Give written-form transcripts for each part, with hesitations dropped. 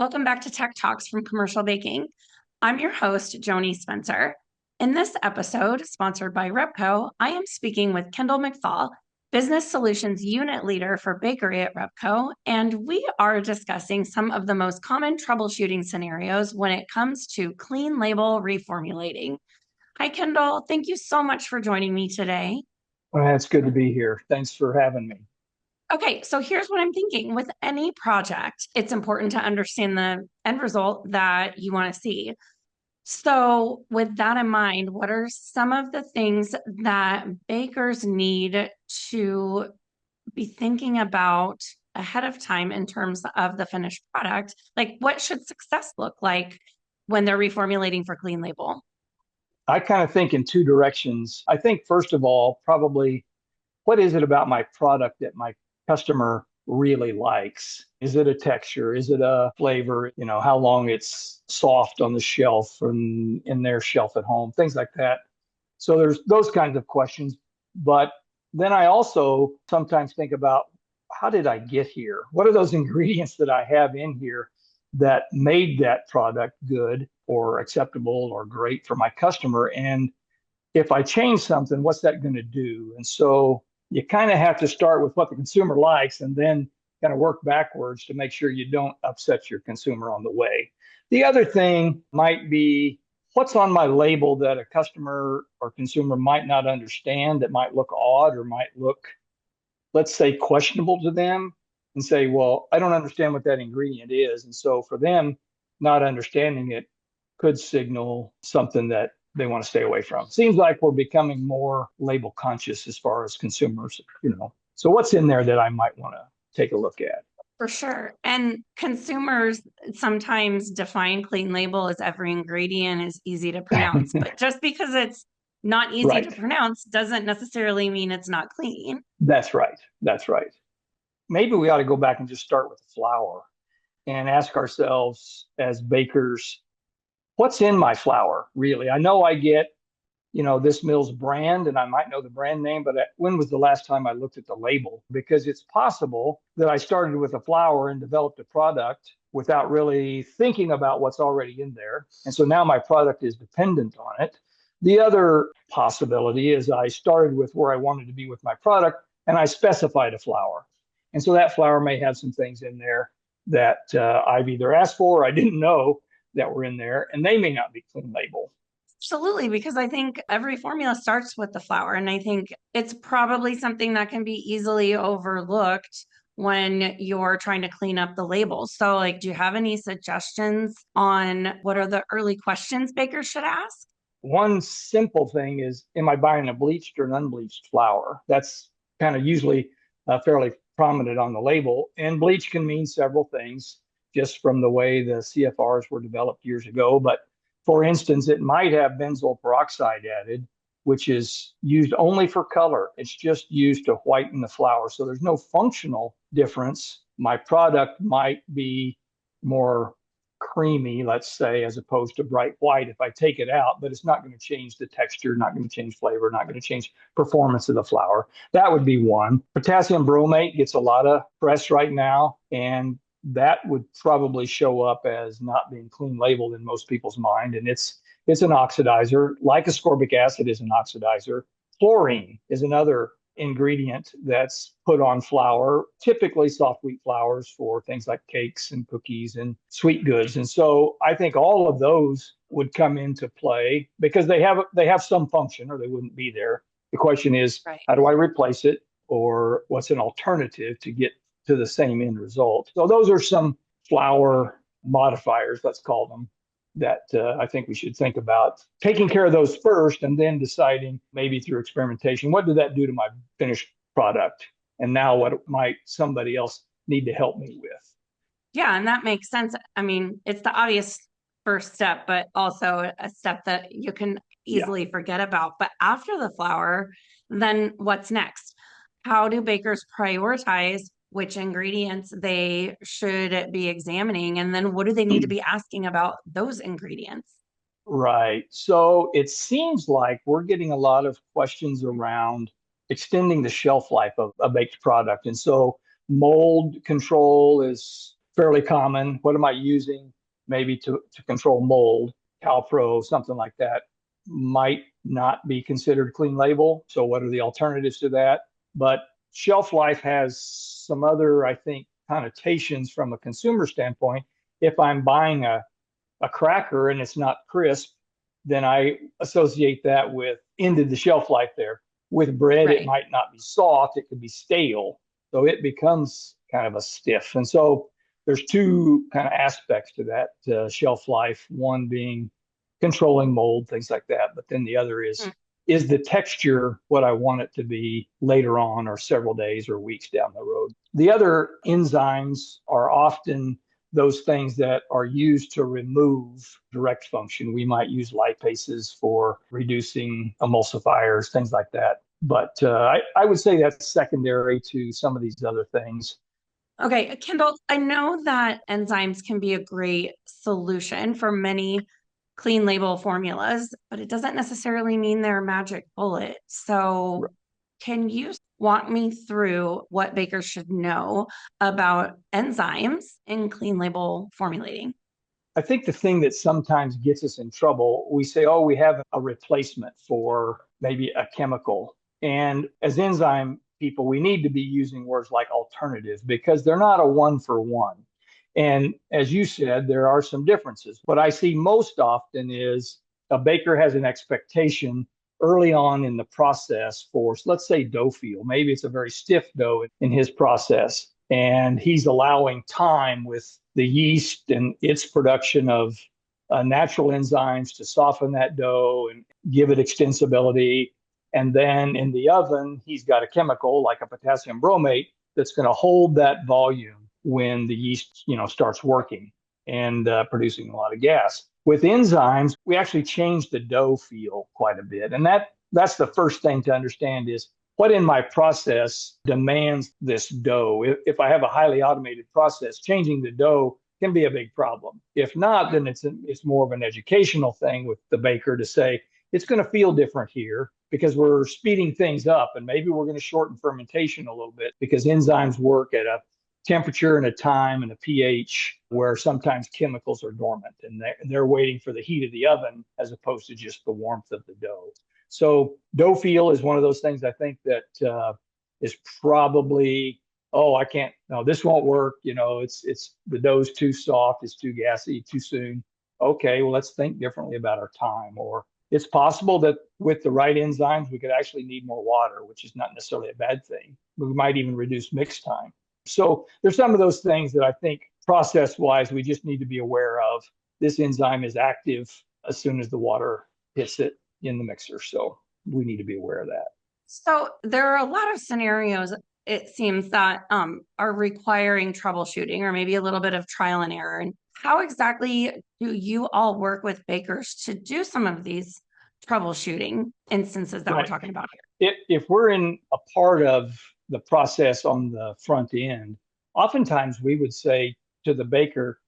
Welcome back to Tech Talks from Commercial Baking. I'm your host, Joni Spencer. In this episode, sponsored by Repco, I am speaking with Kendall McFall, Business Solutions Unit Leader for Bakery at Repco, and we are discussing some of the most common troubleshooting scenarios when it comes to clean label reformulating. Hi, Kendall. Thank you so much for joining me today. Well, it's good to be here. Thanks for having me. Okay, so here's what I'm thinking. With any project, it's important to understand the end result that you want to see. So, with that in mind, what are some of the things that bakers need to be thinking about ahead of time in terms of the finished product? Like, what should success look like when they're reformulating for clean label? I kind of think in two directions. I think, first of all, probably what is it about my product that my customer really likes? Is it a texture? Is it a flavor? How long it's soft on the shelf and in their shelf at home, things like that. So there's those kinds of questions. But then I also sometimes think about how did I get here? What are those ingredients that I have in here that made that product good or acceptable or great for my customer? And if I change something, what's that going to do? And so you kind of have to start with what the consumer likes and then kind of work backwards to make sure you don't upset your consumer on the way. The other thing might be what's on my label that a customer or consumer might not understand, that might look odd or might look, let's say, questionable to them, and say, well, I don't understand what that ingredient is. And so for them, not understanding it could signal something that they want to stay away from. Seems like we're becoming more label conscious as far as consumers. So what's in there that I might want to take a look at? For sure. And consumers sometimes define clean label as every ingredient is easy to pronounce, but just because it's not easy to Right. pronounce doesn't necessarily mean it's not clean. That's right. That's right. Maybe we ought to go back and just start with the flour and ask ourselves as bakers, what's in my flour really? I know I get, this mill's brand and I might know the brand name, but when was the last time I looked at the label? Because it's possible that I started with a flour and developed a product without really thinking about what's already in there. And so now my product is dependent on it. The other possibility is I started with where I wanted to be with my product and I specified a flour. And so that flour may have some things in there that I've either asked for or I didn't know that were in there, and they may not be clean label. Absolutely, because I think every formula starts with the flour. And I think it's probably something that can be easily overlooked when you're trying to clean up the labels. So, like, do you have any suggestions on what are the early questions bakers should ask? One simple thing is, am I buying a bleached or an unbleached flour? That's kind of usually fairly prominent on the label. And bleach can mean several things just from the way the CFRs were developed years ago. But for instance, it might have benzoyl peroxide added, which is used only for color. It's just used to whiten the flour. So there's no functional difference. My product might be more creamy, let's say, as opposed to bright white if I take it out, but it's not going to change the texture, not going to change flavor, not going to change performance of the flour. That would be one. Potassium bromate gets a lot of press right now, and that would probably show up as not being clean labeled in most people's mind. And it's an oxidizer, like ascorbic acid is an oxidizer. Chlorine is another ingredient that's put on flour, typically soft wheat flours for things like cakes and cookies and sweet goods. And so I think all of those would come into play because they have some function or they wouldn't be there. The question is, Right. how do I replace it, or what's an alternative to get to the same end result? So those are some flour modifiers, let's call them, that I think we should think about taking care of those first and then deciding maybe through experimentation, what did that do to my finished product? And now what might somebody else need to help me with? Yeah, and that makes sense. I mean, it's the obvious first step, but also a step that you can Yeah. easily forget about. But after the flour, then what's next? How do bakers prioritize which ingredients they should be examining? And then what do they need to be asking about those ingredients? Right. So it seems like we're getting a lot of questions around extending the shelf life of a baked product. And so mold control is fairly common. What am I using maybe to control mold? Calpro, something like that might not be considered clean label. So what are the alternatives to that? But shelf life has some other, I think, connotations from a consumer standpoint. If I'm buying a cracker and it's not crisp, then I associate that with ended the shelf life there. With bread, it Right. might not be soft, it could be stale. So it becomes kind of a stiff. And so there's two kind of aspects to that shelf life, one being controlling mold, things like that. But then the other is the texture what I want it to be later on or several days or weeks down the road? The other enzymes are often those things that are used to remove direct function. We might use lipases for reducing emulsifiers, things like that. But I would say that's secondary to some of these other things. Okay, Kendall, I know that enzymes can be a great solution for many clean label formulas, but it doesn't necessarily mean they're a magic bullet. So, can you walk me through what bakers should know about enzymes in clean label formulating? I think the thing that sometimes gets us in trouble, we say, oh, we have a replacement for maybe a chemical. And as enzyme people, we need to be using words like alternative because they're not a one for one. And as you said, there are some differences. What I see most often is a baker has an expectation early on in the process for, let's say, dough feel. Maybe it's a very stiff dough in his process, and he's allowing time with the yeast and its production of natural enzymes to soften that dough and give it extensibility. And then in the oven, he's got a chemical like a potassium bromate that's going to hold that volume when the yeast, starts working and producing a lot of gas. With enzymes, we actually change the dough feel quite a bit, and that's the first thing to understand is what in my process demands this dough. If I have a highly automated process, changing the dough can be a big problem. If not, then it's more of an educational thing with the baker to say it's going to feel different here because we're speeding things up, and maybe we're going to shorten fermentation a little bit because enzymes work at a temperature and a time and a pH where sometimes chemicals are dormant and they're waiting for the heat of the oven as opposed to just the warmth of the dough. So dough feel is one of those things I think that is probably, oh, I can't, no, this won't work. It's the dough's too soft, it's too gassy, too soon. Okay, well, let's think differently about our time. Or it's possible that with the right enzymes, we could actually need more water, which is not necessarily a bad thing. We might even reduce mix time. So there's some of those things that I think process wise, we just need to be aware of. This enzyme is active as soon as the water hits it in the mixer. So we need to be aware of that. So there are a lot of scenarios, it seems, that are requiring troubleshooting or maybe a little bit of trial and error. And how exactly do you all work with bakers to do some of these troubleshooting instances that we're Right. talking about here? If we're in a part of the process on the front end, oftentimes we would say to the baker,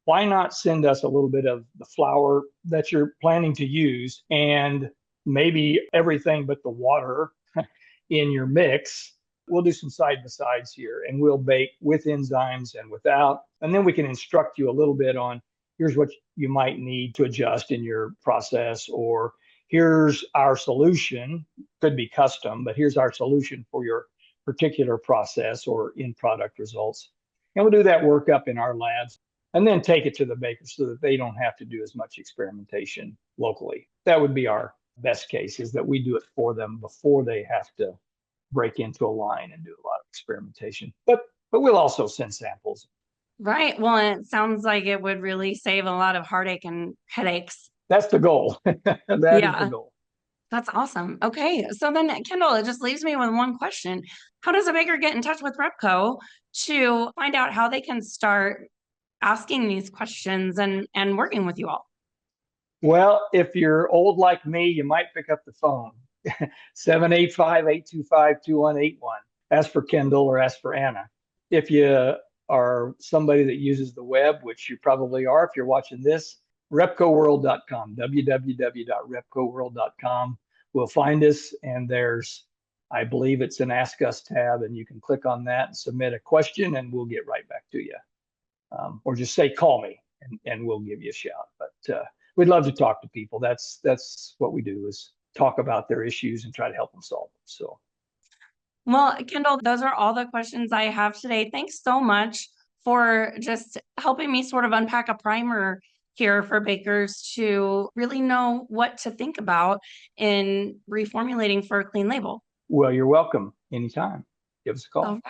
why not send us a little bit of the flour that you're planning to use and maybe everything but the water in your mix? We'll do some side by sides here and we'll bake with enzymes and without. And then we can instruct you a little bit on here's what you might need to adjust in your process, or here's our solution. Could be custom, but here's our solution for your particular process or in product results. And we'll do that work up in our labs and then take it to the baker so that they don't have to do as much experimentation locally. That would be our best case, is that we do it for them before they have to break into a line and do a lot of experimentation. But we'll also send samples. Right. Well, it sounds like it would really save a lot of heartache and headaches. That's the goal. That is the Yeah, goal. that's awesome. Okay. So then, Kendall, it just leaves me with one question. How does a baker get in touch with Repco to find out how they can start asking these questions and working with you all? Well, if you're old like me, you might pick up the phone. 785-825-2181. Ask for Kendall or ask for Anna. If you are somebody that uses the web, which you probably are if you're watching this, repcoworld.com, www.repcoworld.com. Will find us, and I believe it's an Ask Us tab, and you can click on that and submit a question, and we'll get right back to you. or just say, call me and we'll give you a shout. But we'd love to talk to people. That's what we do is talk about their issues and try to help them solve them. So, Well, Kendall, those are all the questions I have today. Thanks so much for just helping me sort of unpack a primer here for bakers to really know what to think about in reformulating for a clean label. well, you're welcome anytime. Give us a All call. right.